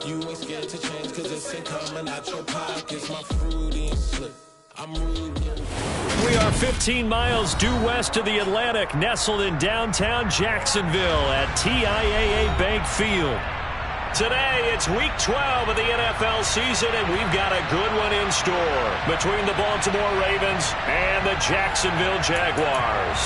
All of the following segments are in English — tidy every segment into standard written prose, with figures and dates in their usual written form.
You ain't scared to change cause it's ain't coming out your pockets. My fruity and slip. I'm rude. We are 15 miles due west of the Atlantic, nestled in downtown Jacksonville at TIAA Bank Field. Today, it's Week 12 of the NFL season, and we've got a good one in store between the Baltimore Ravens and the Jacksonville Jaguars.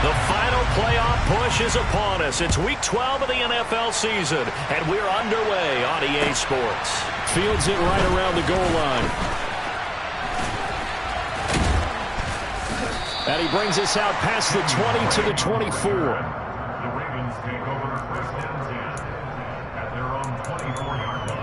The final playoff push is upon us. It's Week 12 of the NFL season, and we're underway on EA Sports. Fields it right around the goal line. And he brings us out past the 20 to the 24. The Ravens take over first and 10 at their own 24-yard line.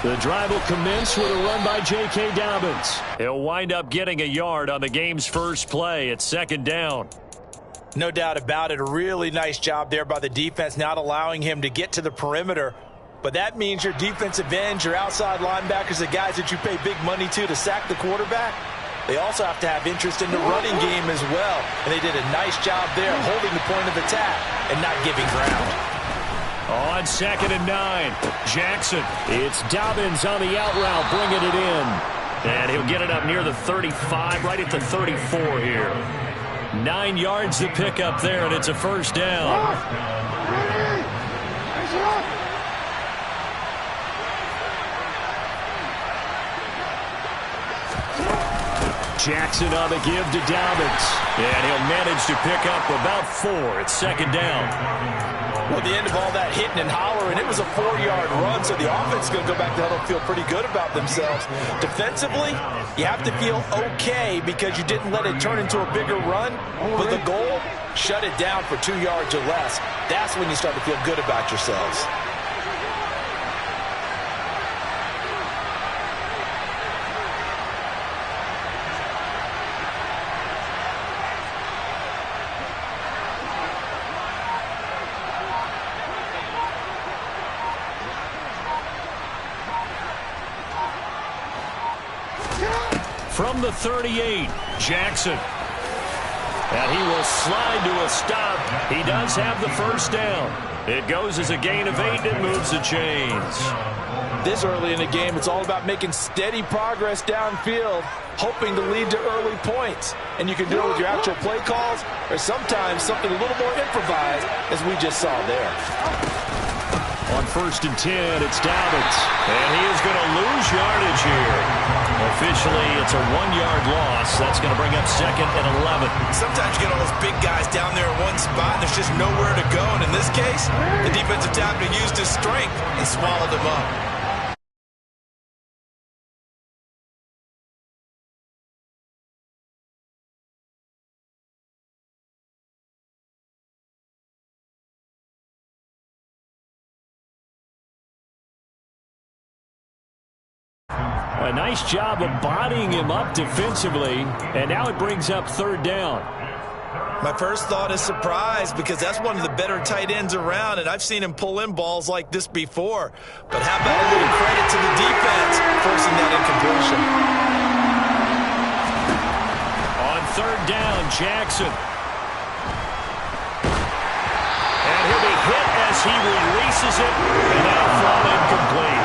The drive will commence with a run by J.K. Dobbins. He'll wind up getting a yard on the game's first play. It's second down. No doubt about it. A really nice job there by the defense, not allowing him to get to the perimeter. But that means your defensive ends, your outside linebackers, the guys that you pay big money to sack the quarterback, they also have to have interest in the running game as well. And they did a nice job there holding the point of attack and not giving ground. On 2nd and 9, Jackson. It's Dobbins on the out route, bringing it in. And he'll get it up near the 35, right at the 34 here. 9 yards to pick up there, and it's a first down. Jackson on the give to Dobbins. And he'll manage to pick up about 4. It's second down. Well, at the end of all that hitting and hollering, it was a 4-yard run, so the offense is going to go back to huddle and feel pretty good about themselves. Defensively, you have to feel okay because you didn't let it turn into a bigger run. But the goal, shut it down for 2 yards or less. That's when you start to feel good about yourselves. From the 38, Jackson. And he will slide to a stop. He does have the first down. It goes as a gain of 8 and moves the chains. This early in the game, it's all about making steady progress downfield, hoping to lead to early points. And you can do it with your actual play calls or sometimes something a little more improvised, as we just saw there. On 1st and 10, it's Dobbins. And he is going to lose yardage here. Officially, it's a 1-yard loss. That's going to bring up 2nd and 11. Sometimes you get all those big guys down there in one spot, and there's just nowhere to go. And in this case, the defensive tackle used his strength and swallowed him up. A nice job of bodying him up defensively, and now it brings up 3rd down. My first thought is surprise because that's one of the better tight ends around, and I've seen him pull in balls like this before. But how about a little credit to the defense forcing that incompletion? On 3rd down, Jackson. And he'll be hit as he releases it, and that'll fall incomplete.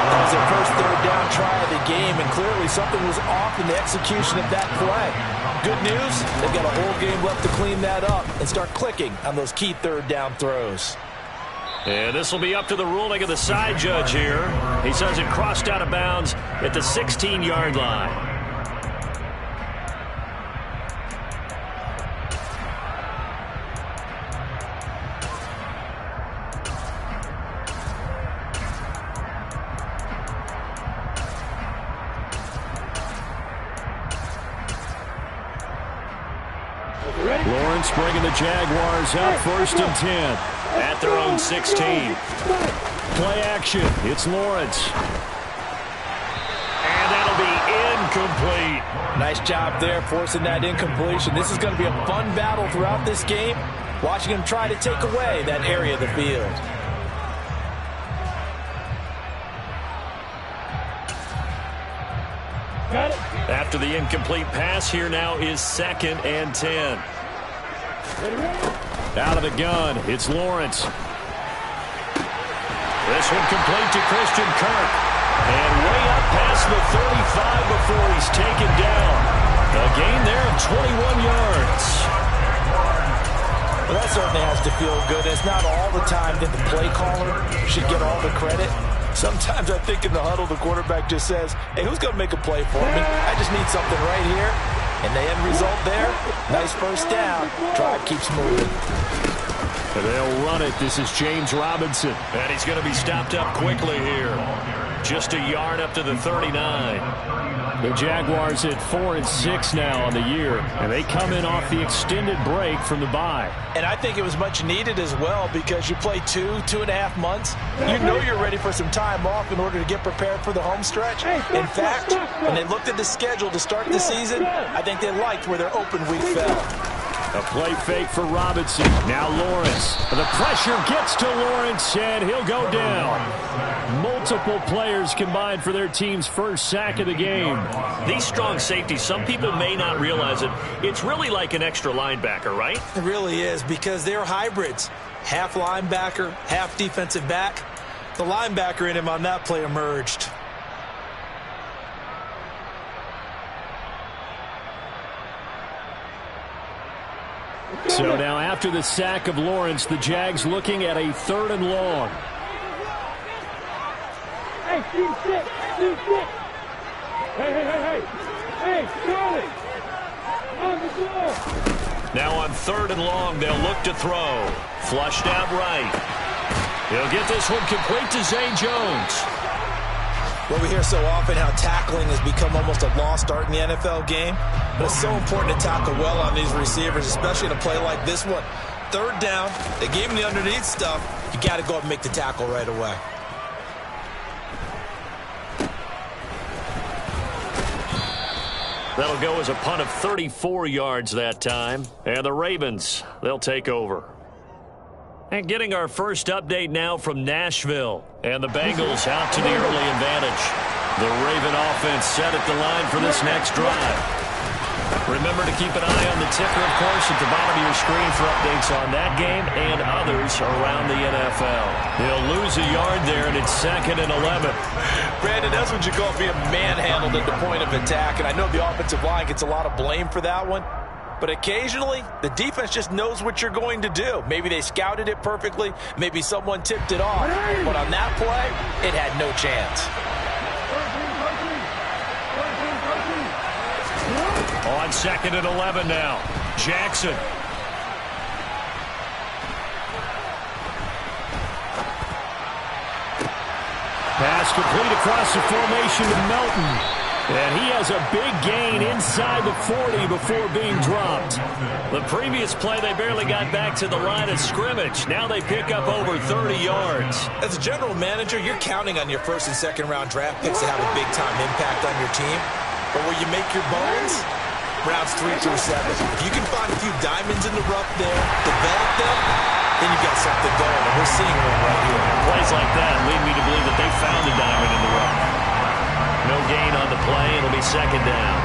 That was their first 3rd down try of the game, and clearly something was off in the execution of that play. Good news, they've got a whole game left to clean that up and start clicking on those key 3rd down throws. And this will be up to the ruling of the side judge here. He says it crossed out of bounds at the 16-yard line. Lawrence bringing the Jaguars up 1st and 10 at their own 16. Play action. It's Lawrence. And that'll be incomplete. Nice job there forcing that incompletion. This is going to be a fun battle throughout this game, watching him try to take away that area of the field. After the incomplete pass, here now is 2nd and 10. Out of the gun, it's Lawrence. This one complete to Christian Kirk. And way up past the 35 before he's taken down. A gain there of 21 yards. Well, that certainly has to feel good. It's not all the time that the play caller should get all the credit. Sometimes I think in the huddle, the quarterback just says, hey, who's going to make a play for me? I just need something right here. And the end result there, nice first down. Drive keeps moving. They'll run it. This is James Robinson. And he's going to be stopped up quickly here. Just a yard up to the 39. The Jaguars at 4-6 now on the year. And they come in off the extended break from the bye. And I think it was much needed as well because you play 2.5 months. You know you're ready for some time off in order to get prepared for the home stretch. In fact, when they looked at the schedule to start the season, I think they liked where their open week fell. A play fake for Robinson. Now Lawrence. The pressure gets to Lawrence, and he'll go down. Multiple players combined for their team's first sack of the game. These strong safeties, some people may not realize it. It's really like an extra linebacker, right? It really is because they're hybrids. Half linebacker, half defensive back. The linebacker in him on that play emerged. So now after the sack of Lawrence, the Jags looking at a 3rd and long. Hey, Charlie! On the floor! Now on 3rd and long, they'll look to throw. Flushed out right. He'll get this one complete to Zay Jones. Well, we hear so often how tackling has become almost a lost art in the NFL game. But it's so important to tackle well on these receivers, especially in a play like this one. 3rd down, they gave him the underneath stuff. You got to go up and make the tackle right away. That'll go as a punt of 34 yards that time. And the Ravens, they'll take over. And getting our first update now from Nashville. And the Bengals out to the early advantage. The Raven offense set at the line for this next drive. Remember to keep an eye on the ticker, of course, at the bottom of your screen for updates on that game and others around the NFL. They'll lose a yard there, and it's 2nd and 11. Brandon, that's what you call being manhandled at the point of attack. And I know the offensive line gets a lot of blame for that one. But occasionally, the defense just knows what you're going to do. Maybe they scouted it perfectly. Maybe someone tipped it off. But on that play, it had no chance. On 2nd and 11 now. Jackson. Pass complete across the formation to Melton. And he has a big gain inside the 40 before being dropped. The previous play, they barely got back to the line of scrimmage. Now they pick up over 30 yards. As a general manager, you're counting on your 1st and 2nd round draft picks to have a big-time impact on your team. But where you make your bones, rounds 3 through 7. If you can find a few diamonds in the rough there, develop them, then you've got something going. And we're seeing one right here. Plays like that lead me to believe that they found a diamond in the rough. No gain on the play. It'll be 2nd down.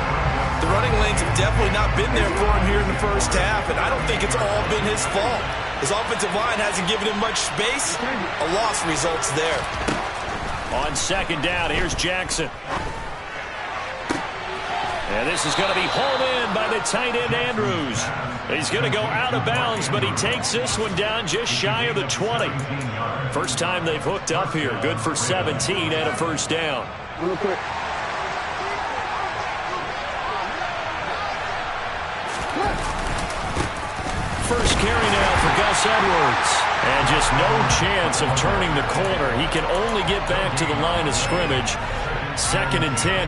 The running lanes have definitely not been there for him here in the first half, and I don't think it's all been his fault. His offensive line hasn't given him much space. A loss results there. On 2nd down, here's Jackson. And this is going to be hauled in by the tight end Andrews. He's going to go out of bounds, but he takes this one down just shy of the 20. First time they've hooked up here. Good for 17 and a 1st down. Real quick. First carry now for Gus Edwards. And just no chance of turning the corner. He can only get back to the line of scrimmage. 2nd and 10.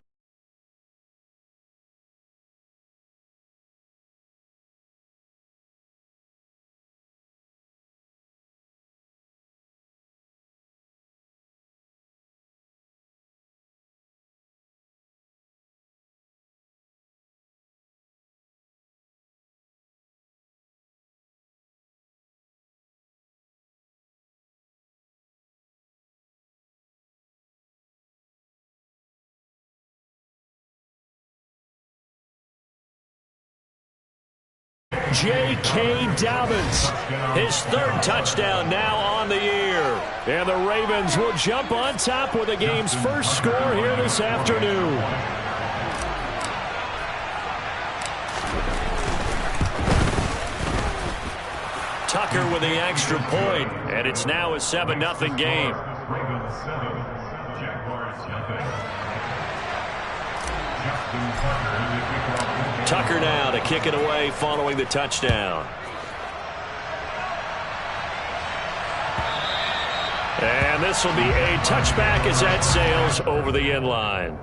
J.K. Dobbins. His third touchdown now on the year. And the Ravens will jump on top with the game's first score here this afternoon. Tucker with the extra point, and it's now a 7-0 game. Ravens 7, Jaguars nothing. Tucker now to kick it away following the touchdown. And this will be a touchback as that sails over the end line.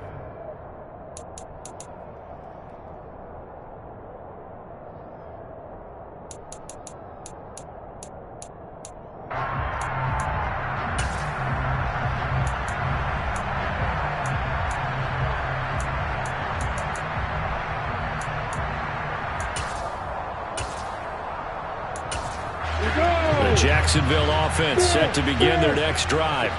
The Jacksonville offense set to begin their next drive.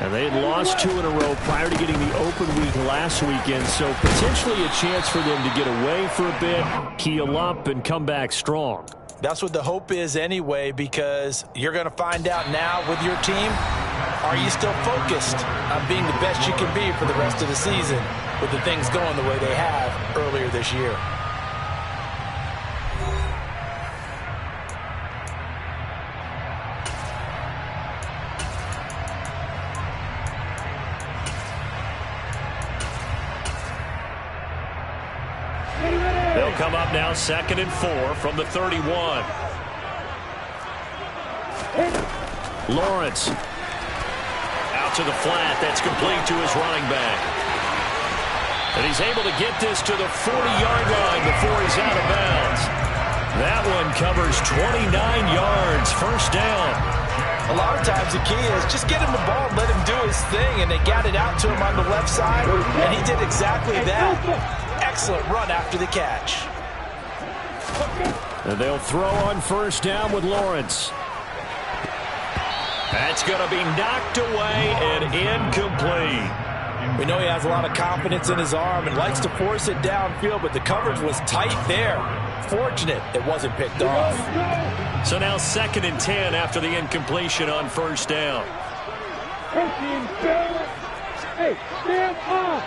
And they had lost 2 in a row prior to getting the open week last weekend, so potentially a chance for them to get away for a bit, keel up, and come back strong. That's what the hope is anyway, because you're going to find out now with your team, are you still focused on being the best you can be for the rest of the season with the things going the way they have earlier this year? They'll come up now 2nd and 4 from the 31. Lawrence out to the flat. That's complete to his running back. And he's able to get this to the 40-yard line before he's out of bounds. That one covers 29 yards. First down. A lot of times the key is just get him the ball and let him do his thing, and they got it out to him on the left side, and he did exactly that. Excellent run after the catch. And they'll throw on first down with Lawrence. That's going to be knocked away and incomplete. We know he has a lot of confidence in his arm and likes to force it downfield, but the coverage was tight there. Fortunate it wasn't picked off. So now 2nd and 10 after the incompletion on first down. Hey, stand up!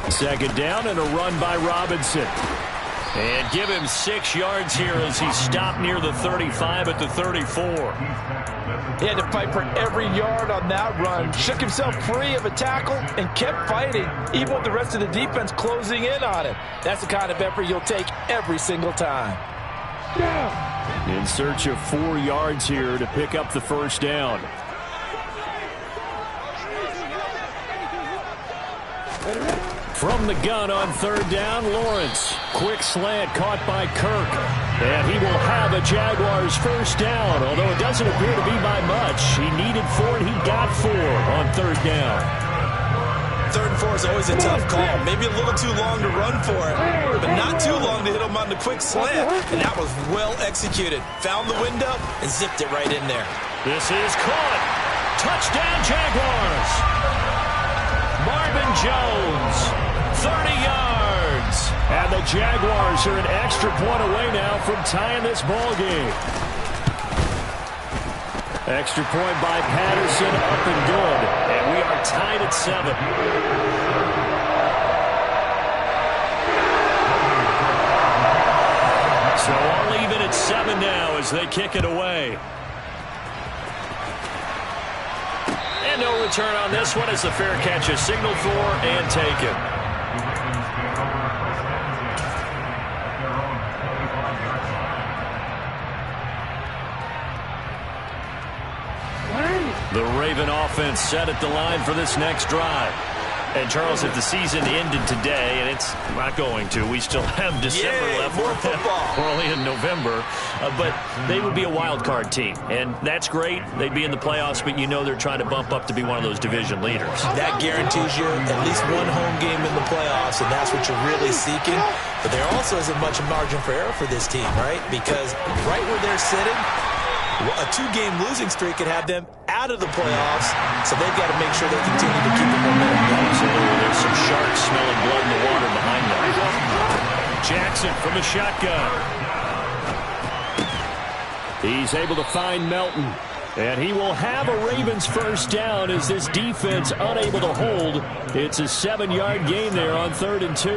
2nd down and a run by Robinson. And give him 6 yards here as he stopped near the 35 at the 34. He had to fight for every yard on that run. Shook himself free of a tackle and kept fighting, even with the rest of the defense closing in on him. That's the kind of effort you'll take every single time. In search of 4 yards here to pick up the first down. From the gun on 3rd down, Lawrence. Quick slant caught by Kirk. And he will have a Jaguars first down, although it doesn't appear to be by much. He needed 4 and he got 4 on 3rd down. 3rd and 4 is always a tough call. Maybe a little too long to run for it, but not too long to hit him on the quick slant. And that was well executed. Found the window and zipped it right in there. This is caught. Touchdown, Jaguars. Marvin Jones. 30 yards. And the Jaguars are an extra point away now from tying this ball game. Extra point by Patterson, up and good. And we are tied at 7. So all even at 7 now as they kick it away. And no return on this one as the fair catch is signaled for and taken. The Raven offense set at the line for this next drive. And, Charles, if the season ended today, and it's not going to, we still have December left. More football. We're only in November. But they would be a wild card team. And that's great. They'd be in the playoffs, but you know they're trying to bump up to be one of those division leaders. That guarantees you at least one home game in the playoffs, and that's what you're really seeking. But there also isn't much margin for error for this team, right? Because right where they're sitting, a 2-game losing streak could have them out of the playoffs, so they've got to make sure they continue to keep the momentum going. Absolutely. There's some sharks smelling blood in the water behind them. Jackson from the shotgun. He's able to find Melton. And he will have a Ravens first down as this defense unable to hold. It's a 7-yard gain there on 3rd and 2.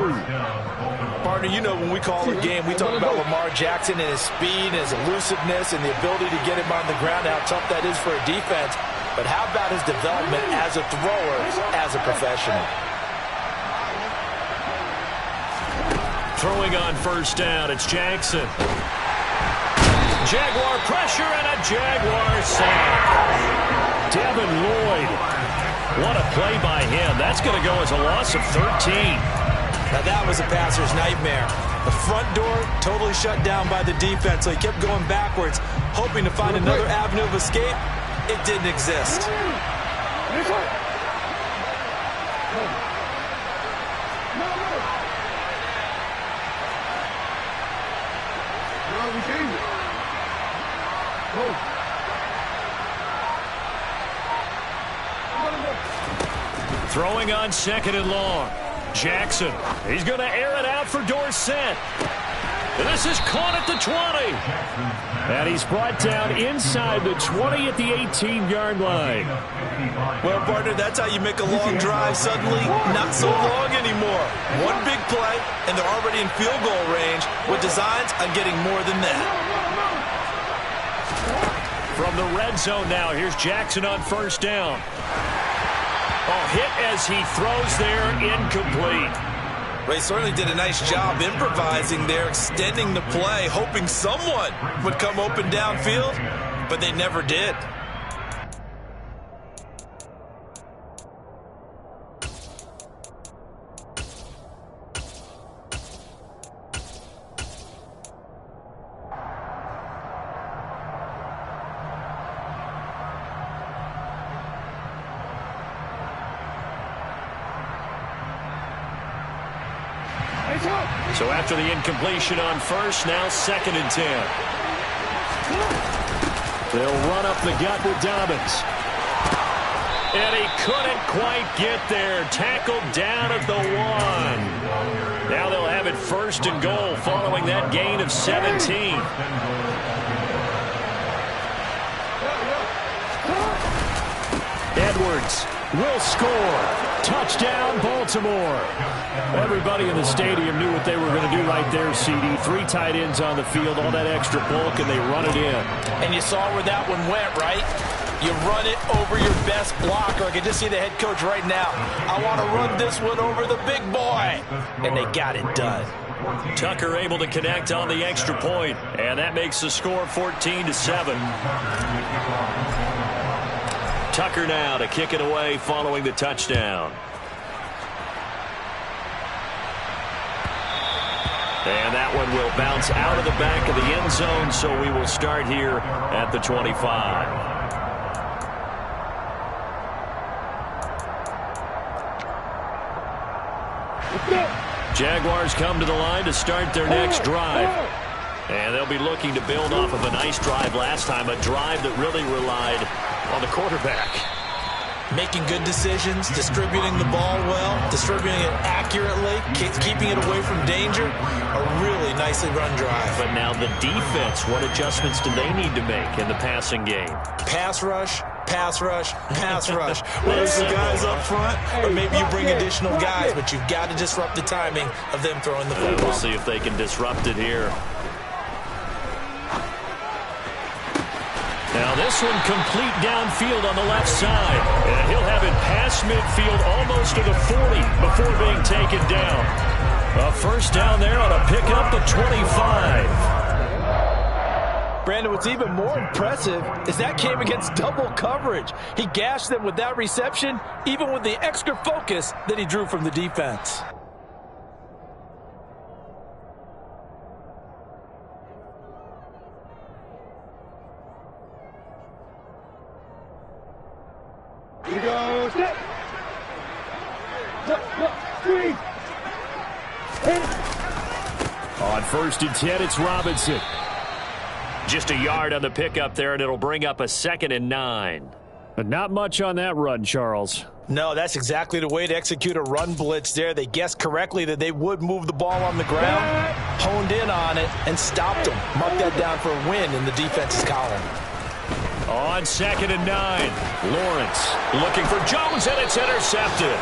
Partner, you know when we call a game, we talk about Lamar Jackson and his speed and his elusiveness and the ability to get him on the ground, how tough that is for a defense. But how about his development as a thrower, as a professional? Throwing on first down, it's Jackson. Jaguar pressure and a Jaguar sack. Devin Lloyd. What a play by him. That's going to go as a loss of 13. Now that was a passer's nightmare. The front door totally shut down by the defense, so he kept going backwards, hoping to find another avenue of escape. It didn't exist. Throwing on 2nd and long. Jackson. He's going to air it out for Dorsett. And this is caught at the 20. And he's brought down inside the 20 at the 18-yard line. Well, partner, that's how you make a long drive suddenly not so long anymore. One big play, and they're already in field goal range with designs on getting more than that. From the red zone now, here's Jackson on first down. Oh, hit as he throws there, incomplete. Well, he certainly did a nice job improvising there, extending the play, hoping someone would come open downfield, but they never did. So after the incompletion on first, now 2nd and 10. They'll run up the gut with Dobbins. And he couldn't quite get there. Tackled down at the 1. Now they'll have it 1st and goal following that gain of 17. Edwards will score. Touchdown, Baltimore. Everybody in the stadium knew what they were going to do right there, CD. 3 tight ends on the field, all that extra bulk, and they run it in. And you saw where that one went, right? You run it over your best blocker. I can just see the head coach right now. I want to run this one over the big boy. And they got it done. Tucker able to connect on the extra point, and that makes the score 14-7. Tucker now to kick it away following the touchdown. And that one will bounce out of the back of the end zone, so we will start here at the 25. Jaguars come to the line to start their next drive. And they'll be looking to build off of a nice drive last time, a drive that really relied on the quarterback. Making good decisions, distributing the ball well, distributing it accurately, keeping it away from danger. A really nicely run drive. But now the defense, what adjustments do they need to make in the passing game? Pass rush, pass rush, pass rush. Whether it's the guys up front, or maybe you bring additional guys, but you've got to disrupt the timing of them throwing the football. We'll see if they can disrupt it here. Now this one complete downfield on the left side. And he'll have it past midfield almost to the 40 before being taken down. A first down there on a pickup, the 25. Brandon, what's even more impressive is that came against double coverage. He gashed them with that reception, even with the extra focus that he drew from the defense. Here we go. Step. Three. On 1st and 10, it's Robinson. Just a yard on the pickup there, and it'll bring up a 2nd and 9. But not much on that run, Charles. No, that's exactly the way to execute a run blitz there. They guessed correctly that they would move the ball on the ground, honed in on it, and stopped them. Mark that down for a win in the defense's column. On 2nd and 9, Lawrence looking for Jones, and it's intercepted.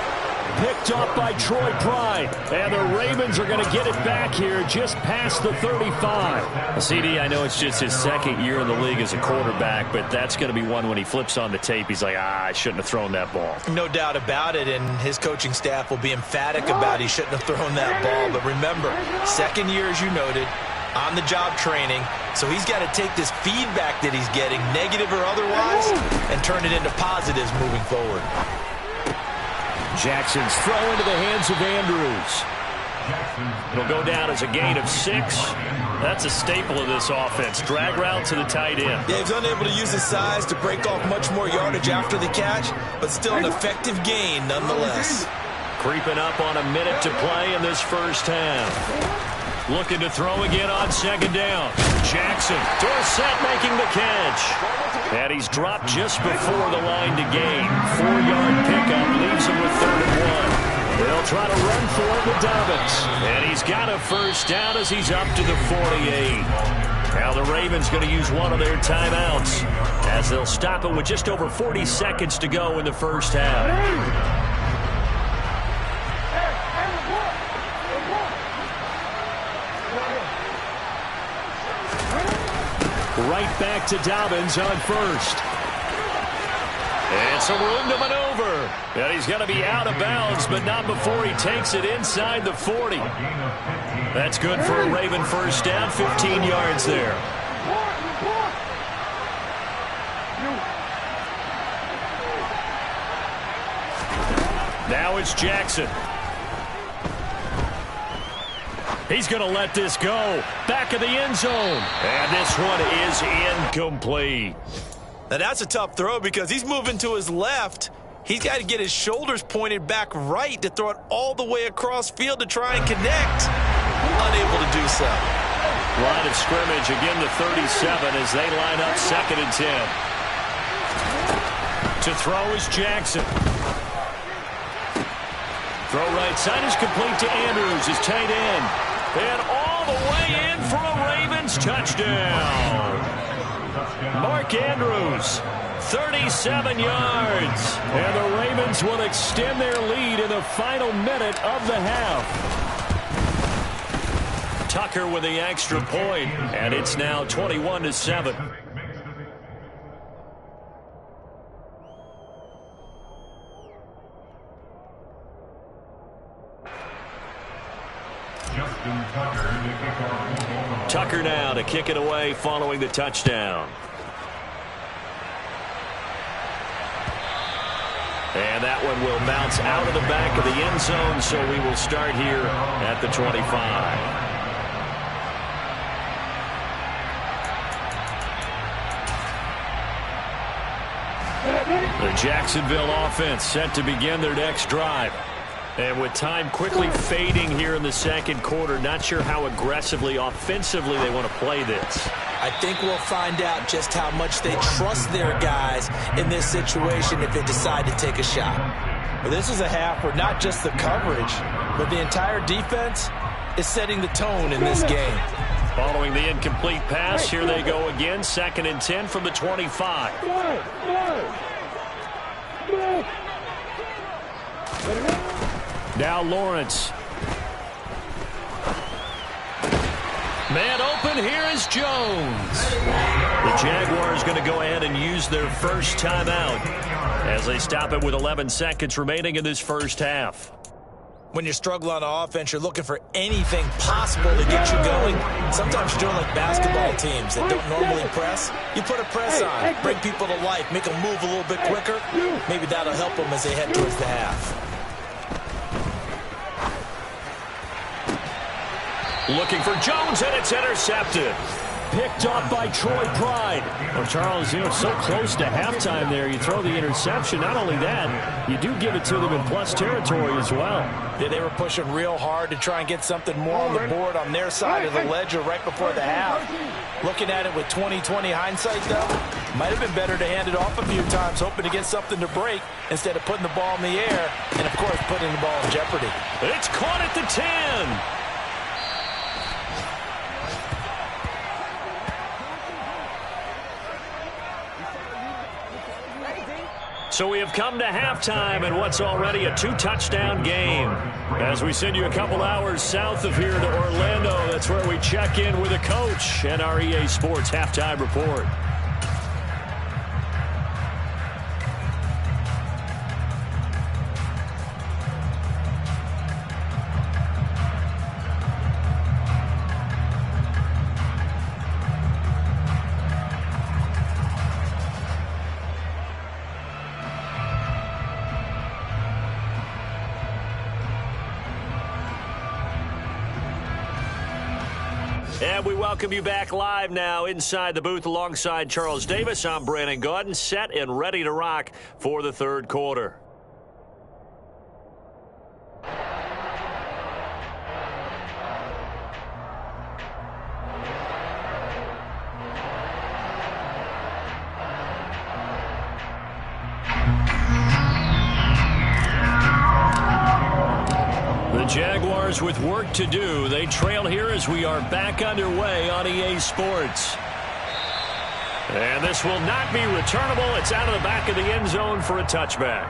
Picked up by Troy Pride, and the Ravens are going to get it back here just past the 35. CD, I know it's just his 2nd year in the league as a quarterback, but that's going to be one when he flips on the tape, he's like, I shouldn't have thrown that ball. No doubt about it, and his coaching staff will be emphatic about he shouldn't have thrown that ball. But remember, 2nd year, as you noted, on-the-job training, so he's got to take this feedback that he's getting, negative or otherwise, and turn it into positives moving forward. Jackson's throw into the hands of Andrews. It'll go down as a gain of 6. That's a staple of this offense. Drag route to the tight end. Yeah, he's unable to use his size to break off much more yardage after the catch, but still an effective gain nonetheless. Creeping up on a minute to play in this first half. Looking to throw again on 2nd down. Jackson, Dorsett making the catch. And he's dropped just before the line to gain. 4-yard pickup leaves him with 3rd and 1. They'll try to run for it with Dobbins. And he's got a first down as he's up to the 48. Now the Ravens going to use one of their timeouts as they'll stop it with just over 40 seconds to go in the first half. Right back to Dobbins on 1st. And some room to maneuver. And he's going to be out of bounds, but not before he takes it inside the 40. That's good for a Raven first down, 15 yards there. Now it's Jackson. He's going to let this go. Back of the end zone. And this one is incomplete. Now that's a tough throw because he's moving to his left. He's got to get his shoulders pointed back right to throw it all the way across field to try and connect. Unable to do so. Line of scrimmage again to 37 as they line up 2nd and 10. To throw is Jackson. Throw right side is complete to Andrews, his tight end. And all the way in for a Ravens touchdown. Mark Andrews, 37 yards. And the Ravens will extend their lead in the final minute of the half. Tucker with the extra point, and it's now 21-7. Tucker now to kick it away following the touchdown. And that one will bounce out of the back of the end zone, so we will start here at the 25. The Jacksonville offense set to begin their next drive. And with time quickly fading here in the 2nd quarter, not sure how aggressively, offensively they want to play this. I think we'll find out just how much they trust their guys in this situation if they decide to take a shot. But this is a half where not just the coverage, but the entire defense is setting the tone in this game. Following the incomplete pass, here they go again, 2nd and 10 from the 25. Now Lawrence. Man open, here is Jones. The Jaguars going to go ahead and use their first timeout as they stop it with 11 seconds remaining in this first half. When you're struggling on offense, you're looking for anything possible to get you going. Sometimes you're doing like basketball teams that don't normally press. You put a press on, bring people to life, make them move a little bit quicker. Maybe that'll help them as they head towards the half. Looking for Jones, and it's intercepted. picked off by Troy Pride. Well, Charles, so close to halftime there. You throw the interception. Not only that, you do give it to them in plus territory as well. Yeah, they were pushing real hard to try and get something more on the board on their side of the ledger right before the half. Looking at it with 20/20 hindsight, though, might have been better to hand it off a few times, hoping to get something to break instead of putting the ball in the air and, of course, putting the ball in jeopardy. It's caught at the 10. So we have come to halftime in what's already a 2-touchdown game. As we send you a couple hours south of here to Orlando, that's where we check in with a coach and our EA Sports halftime report. And we welcome you back live now inside the booth alongside Charles Davis. I'm Brandon Gaudin, set and ready to rock for the third quarter. Jaguars with work to do. They trail here as we are back underway on EA Sports. And this will not be returnable. It's out of the back of the end zone for a touchback.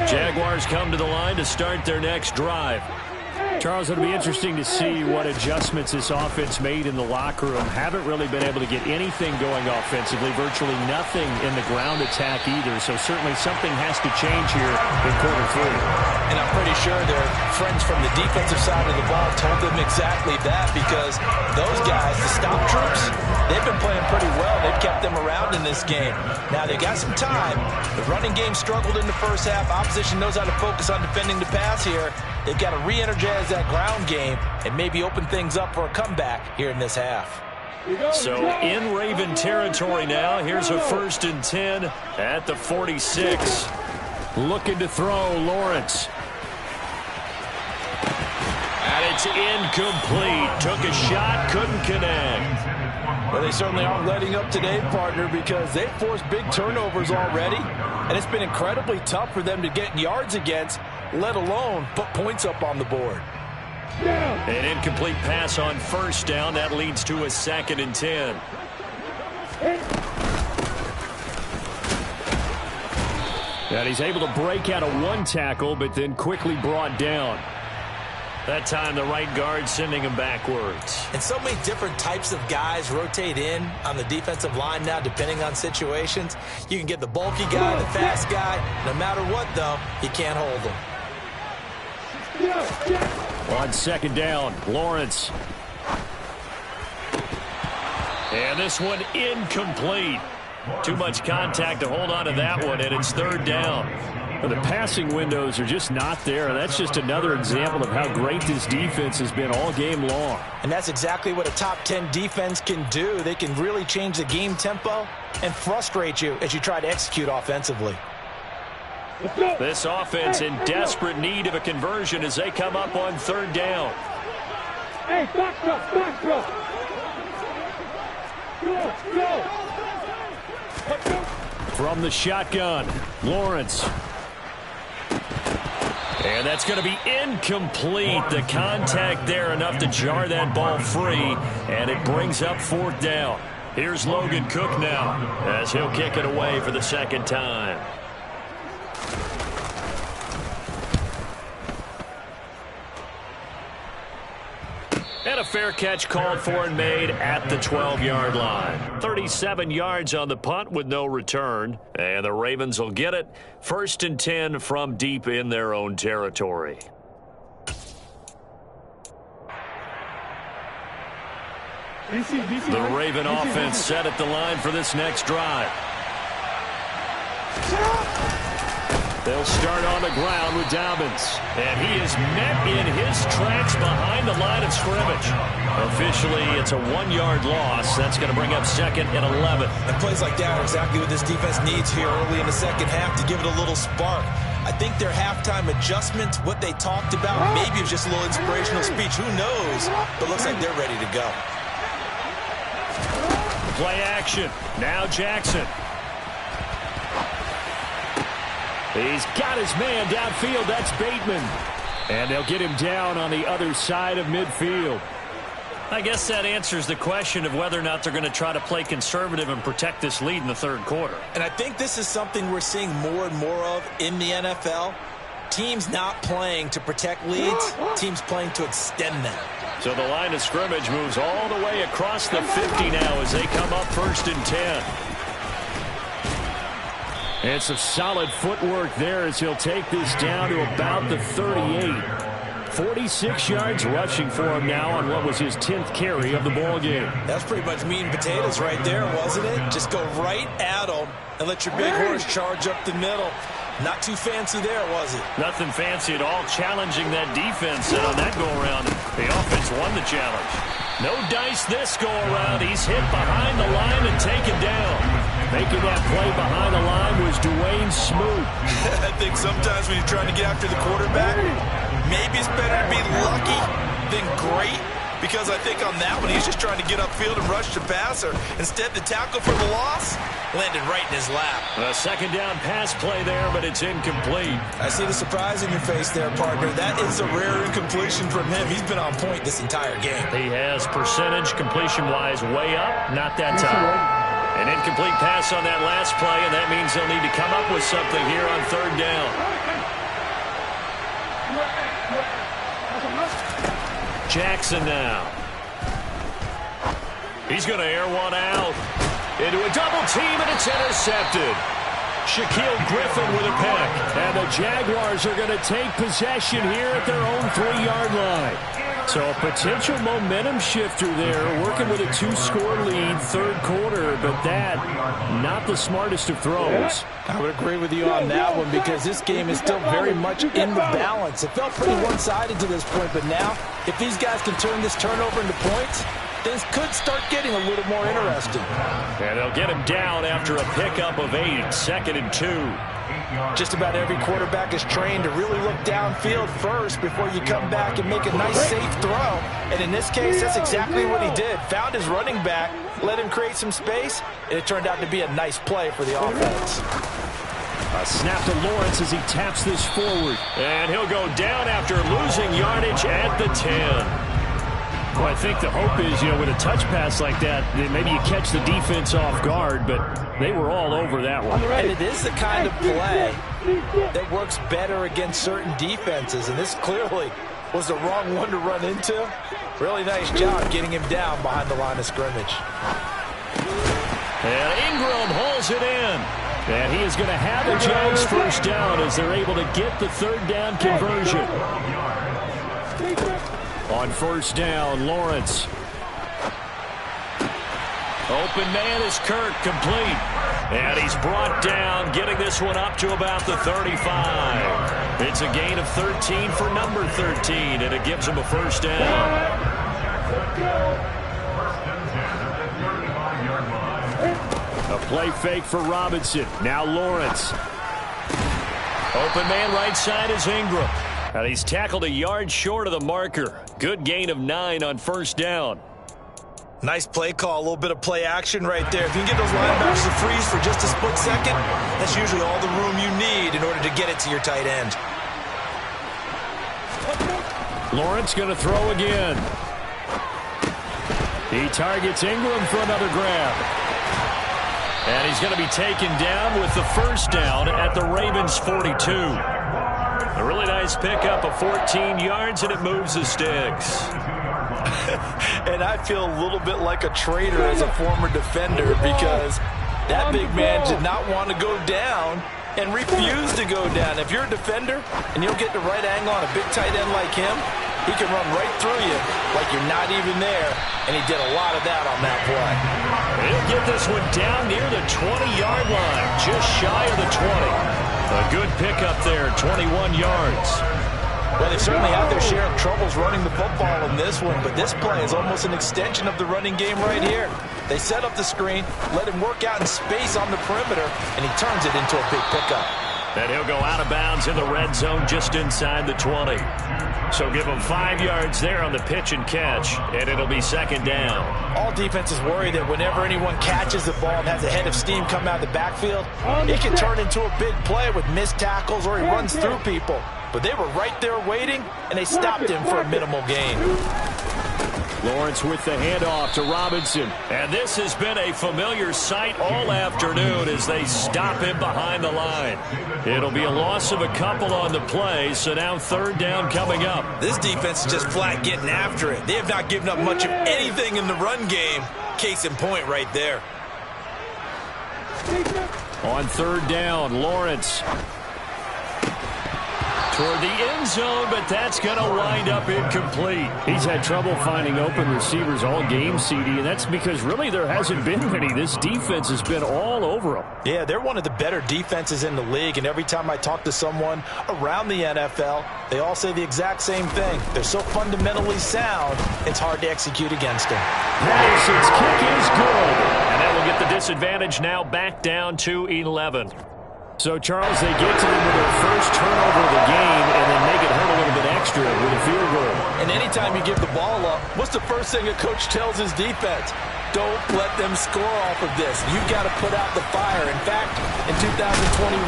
Jaguars come to the line to start their next drive. Charles, it'll be interesting to see what adjustments this offense made in the locker room. Haven't really been able to get anything going offensively, virtually nothing in the ground attack either. So certainly something has to change here in quarter three. And I'm pretty sure their friends from the defensive side of the ball told them exactly that, because those guys, the stop troops, they've been playing pretty well. They've kept them around in this game. Now, they got some time. The running game struggled in the first half. Opposition knows how to focus on defending the pass here. They've got to re-energize that ground game and maybe open things up for a comeback here in this half. So in Raven territory now. Here's a 1st and 10 at the 46. Looking to throw, Lawrence. And it's incomplete. Took a shot, couldn't connect. Well, they certainly aren't letting up today, partner, because they've forced big turnovers already, and it's been incredibly tough for them to get yards against, let alone put points up on the board. An incomplete pass on 1st down. That leads to a 2nd and 10. And he's able to break out of one tackle, but then quickly brought down. That time the right guard sending him backwards. And so many different types of guys rotate in on the defensive line now, depending on situations. You can get the bulky guy, the fast guy. No matter what, though, you can't hold him. On 2nd down, Lawrence. And this one incomplete. Too much contact to hold on to that one, and it's 3rd down. Well, the passing windows are just not there. That's just another example of how great this defense has been all game long. And that's exactly what a top 10 defense can do. They can really change the game tempo and frustrate you as you try to execute offensively. This offense in desperate need of a conversion as they come up on 3rd down. Hey, back up. Go. From the shotgun, Lawrence. And that's going to be incomplete. The contact there enough to jar that ball free, and it brings up 4th down. Here's Logan Cook now as he'll kick it away for the 2nd time. And a fair catch called for and made at the 12-yard line. 37 yards on the punt with no return. And the Ravens will get it. 1st and 10 from deep in their own territory. The Raven offense set at the line for this next drive. They'll start on the ground with Dobbins. And he is met in his tracks behind the line of scrimmage. Officially, it's a 1-yard loss. That's going to bring up 2nd and 11. And plays like that are exactly what this defense needs here early in the second half to give it a little spark. I think their halftime adjustment, what they talked about, maybe it was just a little inspirational speech. Who knows? But looks like they're ready to go. Play action. Now Jackson. He's got his man downfield. That's Bateman. And they'll get him down on the other side of midfield. I guess that answers the question of whether or not they're going to try to play conservative and protect this lead in the third quarter. And I think this is something we're seeing more and more of in the NFL. Teams not playing to protect leads, teams playing to extend them. So the line of scrimmage moves all the way across the 50 now as they come up 1st and 10. And some solid footwork there as he'll take this down to about the 38. 46 yards rushing for him now on what was his 10th carry of the ball game. That's pretty much meat and potatoes right there, wasn't it? Just go right at him and let your big horse charge up the middle. Not too fancy there, was it? Nothing fancy at all, challenging that defense. And on that go-around, the offense won the challenge. No dice this go-around. He's hit behind the line and taken down. Making that play behind the line was Dwayne Smoot. I think sometimes when you're trying to get after the quarterback, maybe it's better to be lucky than great. Because I think on that one, he's just trying to get upfield and rush the passer. Instead, the tackle for the loss landed right in his lap. A 2nd down pass play there, but it's incomplete. I see the surprise in your face there, partner. That is a rare incompletion from him. He's been on point this entire game. He has percentage completion-wise way up, not that time. An incomplete pass on that last play, and that means they'll need to come up with something here on 3rd down. Jackson now. He's going to air one out. Into a double team, and it's intercepted. Shaquille Griffin with a pick. And the Jaguars are going to take possession here at their own 3-yard line. So a potential momentum shifter there, working with a 2-score lead, 3rd quarter, but that, not the smartest of throws. I would agree with you on that one because this game is still very much in the balance. It felt pretty one-sided to this point, but now, if these guys can turn this turnover into points, things could start getting a little more interesting. And they'll get him down after a pickup of 8, 2nd and 2. Just about every quarterback is trained to really look downfield first before you come back and make a nice, safe throw. And in this case, that's exactly what he did. Found his running back, let him create some space, and it turned out to be a nice play for the offense. A snap to Lawrence as he taps this forward. And he'll go down after losing yardage at the 10. Well, I think the hope is, with a touch pass like that, maybe you catch the defense off guard, but they were all over that one. And it is the kind of play that works better against certain defenses, and this clearly was the wrong one to run into. Really nice job getting him down behind the line of scrimmage. And Ingram hauls it in. And he is going to have the Jags 1st down as they're able to get the 3rd down conversion. On 1st down, Lawrence. Open man is Kirk, complete. And he's brought down, getting this one up to about the 35. It's a gain of 13 for number 13, and it gives him a 1st down. A play fake for Robinson. Now Lawrence. Open man right side is Ingram. And he's tackled a yard short of the marker. Good gain of 9 on 1st down. Nice play call, a little bit of play action right there. If you can get those linebackers to freeze for just a split second, that's usually all the room you need in order to get it to your tight end. Lawrence going to throw again. He targets Ingram for another grab. And he's going to be taken down with the 1st down at the Ravens 42. A really nice pickup of 14 yards, and it moves the sticks. And I feel a little bit like a traitor as a former defender because that big man did not want to go down and refused to go down. If you're a defender and you'll get the right angle on a big tight end like him, He can run right through you like you're not even there, and he did a lot of that on that play. He'll get this one down near the 20-yard line, just shy of the 20. A good pickup there, 21 yards. Well, they certainly had their share of troubles running the football in this one, but this play is almost an extension of the running game right here. They set up the screen, let him work out in space on the perimeter, and he turns it into a big pickup. And he'll go out of bounds in the red zone just inside the 20. So give him 5 yards there on the pitch and catch, and it'll be second down. All defenses worry that whenever anyone catches the ball and has a head of steam come out of the backfield, it can turn into a big play with missed tackles or he runs through people. But they were right there waiting, and they stopped him for a minimal gain. Lawrence with the handoff to Robinson. And this has been a familiar sight all afternoon as they stop him behind the line. It'll be a loss of a couple on the play, so now third down coming up. This defense is just flat getting after it. They have not given up much of anything in the run game. Case in point right there. On third down, Lawrence toward the end zone, but that's going to wind up incomplete. He's had trouble finding open receivers all game, CD, and that's because really there hasn't been many. This defense has been all over them. Yeah, they're one of the better defenses in the league, and every time I talk to someone around the NFL, they all say the exact same thing. They're so fundamentally sound, it's hard to execute against them. Patterson's kick is good, and that will get the disadvantage now back down to 11. So, Charles, they get to them with their first turnover of the game and then make it hurt a little bit extra with a field goal. And anytime you give the ball up, what's the first thing a coach tells his defense? Don't let them score off of this. You've got to put out the fire. In fact, in 2021,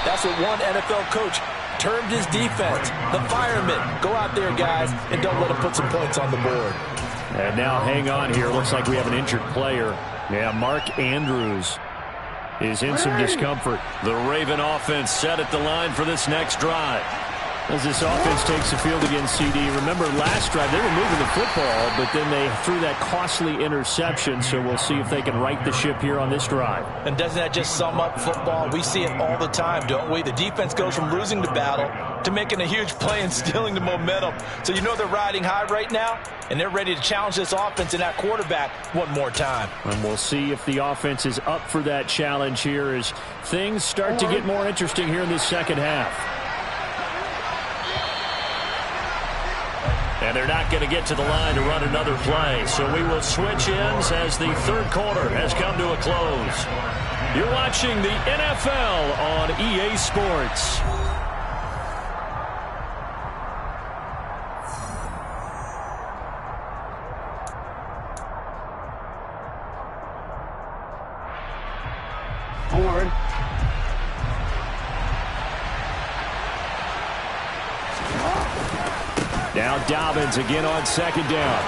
that's what one NFL coach termed his defense. The firemen. Go out there, guys, and don't let them put some points on the board. And now hang on here. Looks like we have an injured player. Yeah, Mark Andrews is in some discomfort. The Raven offense set at the line for this next drive. As this offense takes the field against CD, remember last drive they were moving the football, but then they threw that costly interception, so we'll see if they can right the ship here on this drive. And doesn't that just sum up football? We see it all the time, don't we? The defense goes from losing the battle to making a huge play and stealing the momentum. So you know they're riding high right now, and they're ready to challenge this offense and that quarterback one more time. And we'll see if the offense is up for that challenge here as things start to get more interesting here in this second half. And they're not going to get to the line to run another play. So we will switch ends as the third quarter has come to a close. You're watching the NFL on EA Sports. Forward. Now Dobbins again on second down.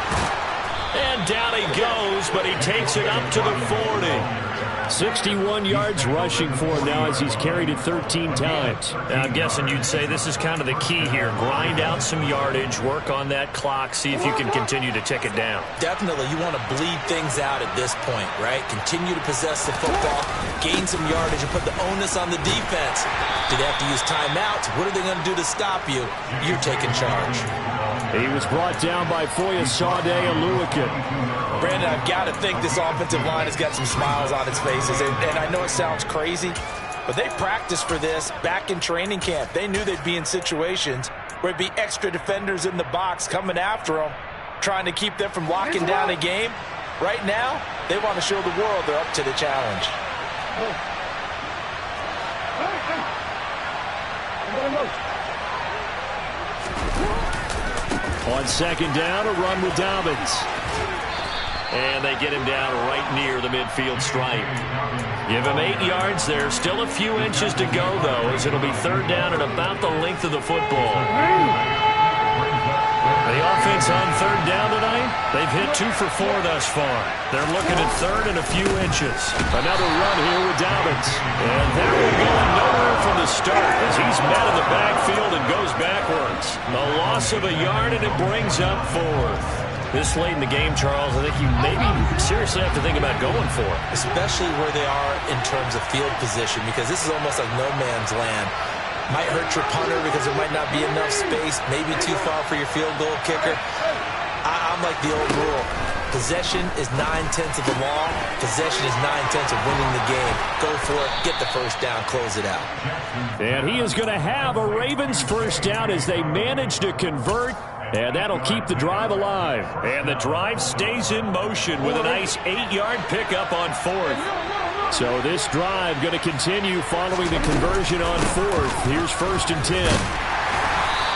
And down he goes, but he takes it up to the 40. 61 yards rushing for him now as he's carried it 13 times. Now, I'm guessing you'd say this is kind of the key here. Grind out some yardage, work on that clock, see if you can continue to tick it down. Definitely, you want to bleed things out at this point, right? Continue to possess the football, gain some yardage, and put the onus on the defense. Do they have to use timeouts? What are they going to do to stop you? You're taking charge. He was brought down by Foyesade Aluakin. Brandon, I've got to think this offensive line has got some smiles on its faces. And I know it sounds crazy, but they practiced for this back in training camp. They knew they'd be in situations where it'd be extra defenders in the box coming after them, trying to keep them from locking down a game. Right now, they want to show the world they're up to the challenge. On second down, a run with Dobbins. And they get him down right near the midfield stripe. Give him 8 yards there. Still a few inches to go, though, as it'll be third down at about the length of the football. The offense on third down tonight, they've hit 2 for 4 thus far. They're looking at third and a few inches. Another run here with Dobbins. And there we go, nowhere from the start as he's met in the backfield and goes backwards. A loss of a yard, and it brings up fourth. This late in the game, Charles, I think you maybe seriously have to think about going for it. Especially where they are in terms of field position, because this is almost like no man's land. Might hurt your punter because there might not be enough space, maybe too far for your field goal kicker. I'm like the old rule. Possession is 9/10 of the law. Possession is 9/10 of winning the game. Go for it. Get the first down. Close it out. And he is going to have a Ravens first down as they manage to convert. And that'll keep the drive alive. And the drive stays in motion with a nice 8-yard pickup on 4th. So this drive going to continue following the conversion on 4th. Here's 1st and 10.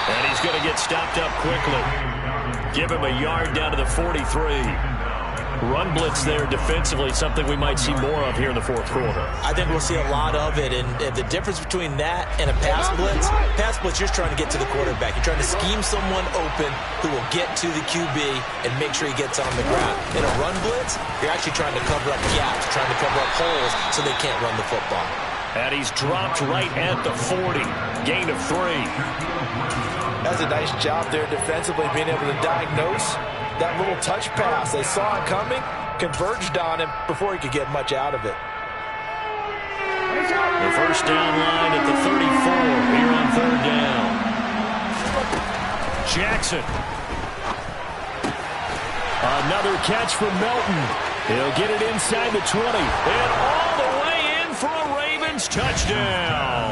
And he's going to get stopped up quickly. Give him a yard down to the 43. Run blitz there defensively, something we might see more of here in the 4th quarter. I think we'll see a lot of it, and the difference between that and a pass blitz, you're trying to get to the quarterback. You're trying to scheme someone open who will get to the QB and make sure he gets on the ground. In a run blitz, you're actually trying to cover up gaps, trying to cover up holes so they can't run the football. And he's dropped right at the 40. Gain of 3. That's a nice job there defensively, being able to diagnose that little touch pass. They saw it coming, converged on him before he could get much out of it. The first down line at the 34 here on 3rd down. Jackson. Another catch from Melton. He'll get it inside the 20. And all the way in for a Ravens touchdown.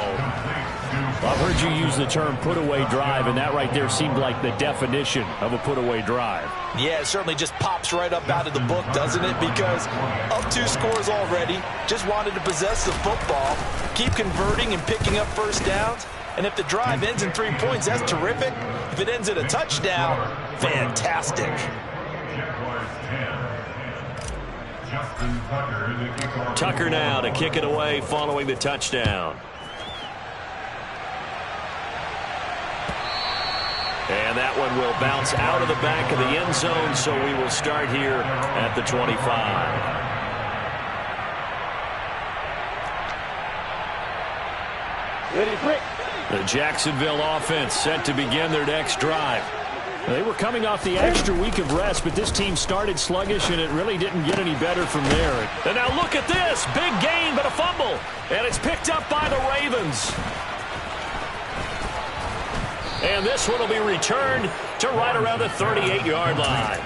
I've heard you use the term put-away drive, and that right there seemed like the definition of a put-away drive. Yeah, it certainly just pops right up out of the book, doesn't it? Because up 2 scores already, just wanted to possess the football, keep converting and picking up first downs. And if the drive ends in 3 points, that's terrific. If it ends in a touchdown, fantastic. Tucker now to kick it away following the touchdown. And that one will bounce out of the back of the end zone, so we will start here at the 25. The Jacksonville offense set to begin their next drive. They were coming off the extra week of rest, but this team started sluggish, and it really didn't get any better from there. And now look at this. Big gain, but a fumble. And it's picked up by the Ravens. And this one will be returned to right around the 38-yard line.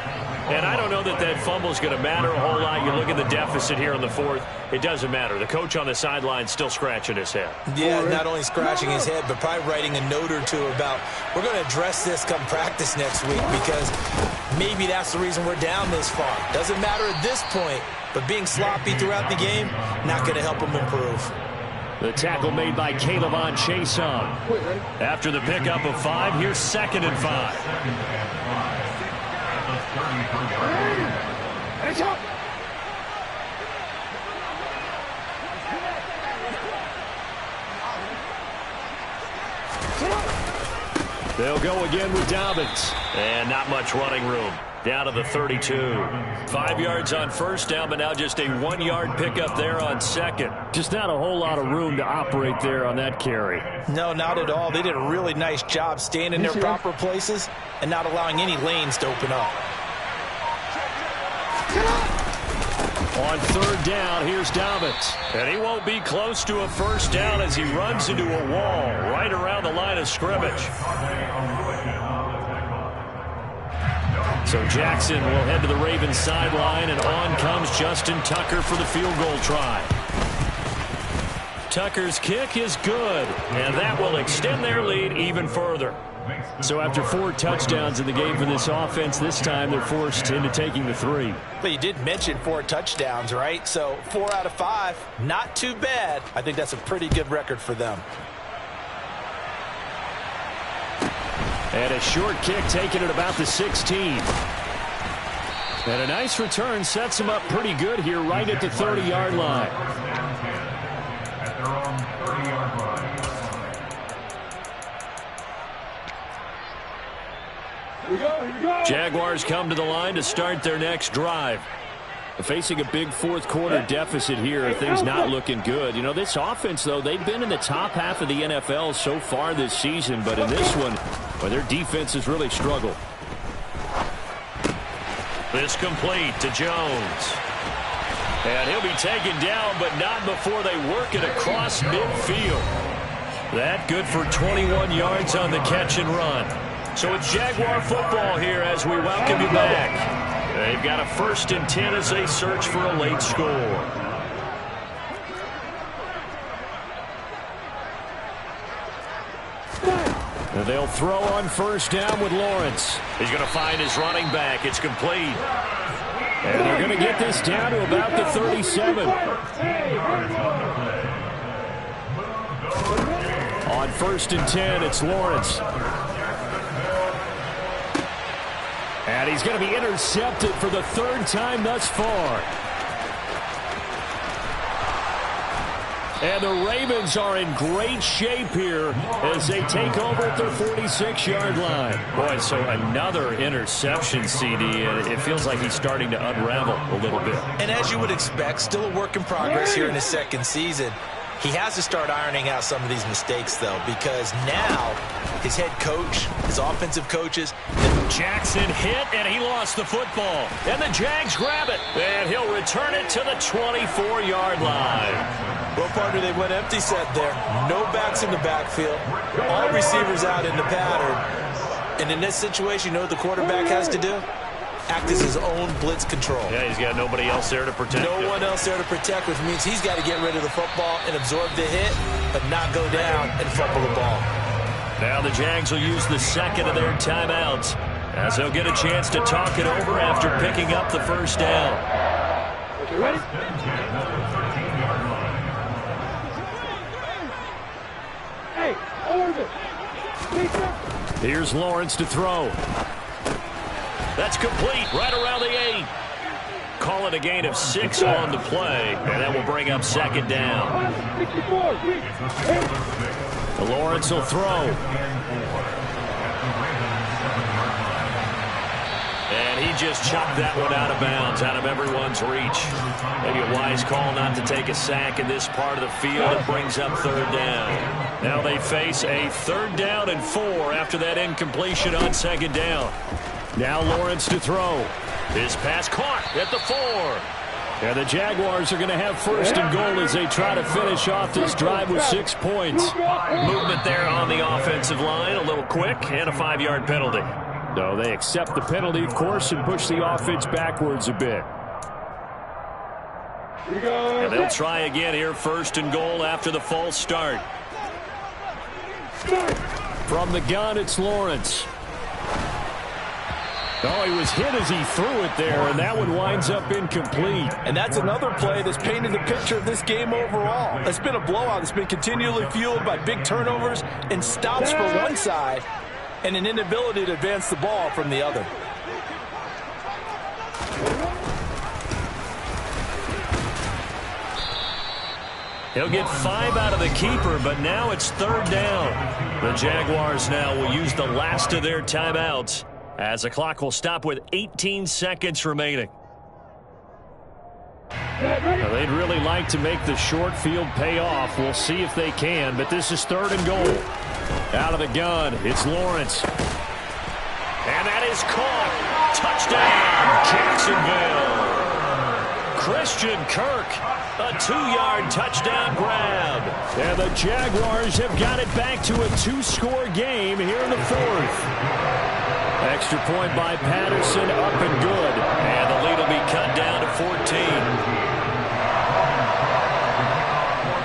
And I don't know that that fumble is going to matter a whole lot. You look at the deficit here in the 4th. It doesn't matter. The coach on the sideline still scratching his head. Yeah, not only scratching his head, but probably writing a note or two about, we're going to address this come practice next week, because maybe that's the reason we're down this far. Doesn't matter at this point, but being sloppy throughout the game, not going to help him improve. The tackle made by Calebon Chason. After the pickup of 5, here's 2nd and 5. They'll go again with Dobbins. And not much running room. Down to the 32. 5 yards on first down, but now just a 1-yard pickup there on 2nd. Just not a whole lot of room to operate there on that carry. No, not at all. They did a really nice job staying in their proper places and not allowing any lanes to open up. On 3rd down, here's Dobbins. And he won't be close to a first down as he runs into a wall right around the line of scrimmage. So Jackson will head to the Ravens sideline, and on comes Justin Tucker for the field goal try. Tucker's kick is good, and that will extend their lead even further. So after 4 touchdowns in the game for this offense, this time they're forced into taking the 3. But you did mention 4 touchdowns, right? So 4 out of 5, not too bad. I think that's a pretty good record for them. And a short kick taken at about the 16. And a nice return sets him up pretty good here right at the 30-yard line. At their own 30-yard line. Jaguars come to the line to start their next drive. Facing a big 4th quarter deficit here, things not looking good. You know, this offense, though, they've been in the top half of the NFL so far this season, but in this one, well, their defense has really struggled. This complete to Jones. And he'll be taken down, but not before they work it across midfield. That good for 21 yards on the catch and run. So it's Jaguar football here as we welcome you back. They've got a 1st and 10 as they search for a late score. And they'll throw on 1st down with Lawrence. He's going to find his running back. It's complete. And they're going to get this down to about the 37. On 1st and 10, it's Lawrence. And he's going to be intercepted for the 3rd time thus far. And the Ravens are in great shape here as they take over at their 46-yard line. Boy, so another interception, CD, and it feels like he's starting to unravel a little bit. And as you would expect, still a work in progress here in his 2nd season. He has to start ironing out some of these mistakes, though, because now his head coach, his offensive coaches. Jackson hit, and he lost the football. And the Jags grab it, and he'll return it to the 24-yard line. Well, partner, they went empty set there. No backs in the backfield. All receivers out in the pattern. And in this situation, you know what the quarterback has to do? Act as his own blitz control. Yeah, he's got nobody else there to protect him. No one else there to protect, which means he's got to get rid of the football and absorb the hit, but not go down and fumble the ball. Now the Jags will use the 2nd of their timeouts as they'll get a chance to talk it over after picking up the 1st down. You ready? Hey, order. Here's Lawrence to throw. That's complete right around the 8. Call it a gain of 6 on the play, and that will bring up 2nd down. Lawrence will throw. And he just chucked that one out of bounds, out of everyone's reach. Maybe a wise call not to take a sack in this part of the field. It brings up 3rd down. Now they face a 3rd down and 4 after that incompletion on 2nd down. Now Lawrence to throw. His pass caught at the 4. And the Jaguars are going to have 1st and goal as they try to finish off this drive with 6 points. Movement there on the offensive line, a little quick, and a 5-yard penalty. No, they accept the penalty, of course, and push the offense backwards a bit. And they'll try again here, 1st and goal after the false start. From the gun, it's Lawrence. Oh, he was hit as he threw it there, and that one winds up incomplete. And that's another play that's painted the picture of this game overall. It's been a blowout. It's been continually fueled by big turnovers and stops for one side and an inability to advance the ball from the other. He'll get 5 out of the keeper, but now it's 3rd down. The Jaguars now will use the last of their timeouts as the clock will stop with 18 seconds remaining. Now, they'd really like to make the short field pay off. We'll see if they can, but this is 3rd and goal. Out of the gun, it's Lawrence. And that is caught. Touchdown, Jacksonville. Christian Kirk, a 2-yard touchdown grab. And the Jaguars have got it back to a 2-score game here in the 4th. Extra point by Patterson, up and good. And the lead will be cut down to 14.